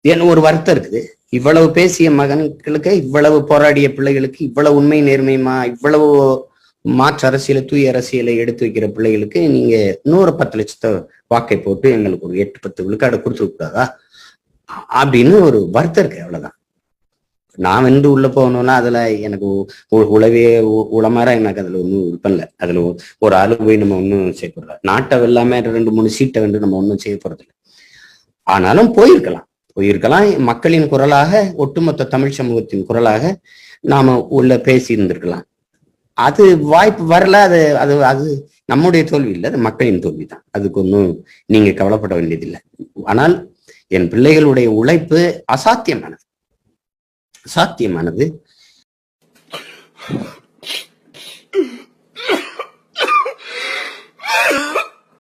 என்ன ஒரு வருத்தம் இருக்குது. இவ்வளவு பேசிய மகன்களுக்கு, இவ்வளவு போராடிய பிள்ளைகளுக்கு, இவ்வளவு உண்மை நேர்மையுமா, இவ்வளவு மாற்று அரசியலை, தூய அரசியலை எடுத்து வைக்கிற பிள்ளைகளுக்கு நீங்க 110 லட்சத்தை வாக்கை போட்டு எங்களுக்கு ஒரு 8-10 விழுக்காடு கொடுத்துருக்க கூடாதா அப்படின்னு ஒரு வருத்தம் இருக்கு. அவ்வளவுதான். நான் வந்து உள்ள போகணும்னா அதுல எனக்கு உளவே உளமாற எனக்கு அதுல ஒன்றும் விருப்பம் இல்லை. அதுல ஒரு ஆளு போய் நம்ம ஒன்றும் செய்ய போறதில்ல. நாட்டை வெல்லாம 2-3 சீட்டை வந்து நம்ம ஒன்றும் செய்ய போறதில்லை. ஆனாலும் போயிருக்கலாம். மக்களின் குரலாக, ஒட்டுமொத்த தமிழ் சமூகத்தின் குரலாக நாம உள்ள பேசி இருந்திருக்கலாம். அது வாய்ப்பு வரல. அது நம்முடைய தோல்வி இல்லை, அது மக்களின் தோல்வி தான். அதுக்கு ஒன்றும் நீங்க கவலைப்பட வேண்டியதில்லை. ஆனால் என் பிள்ளைகளுடைய உழைப்பு அசாத்தியமானது.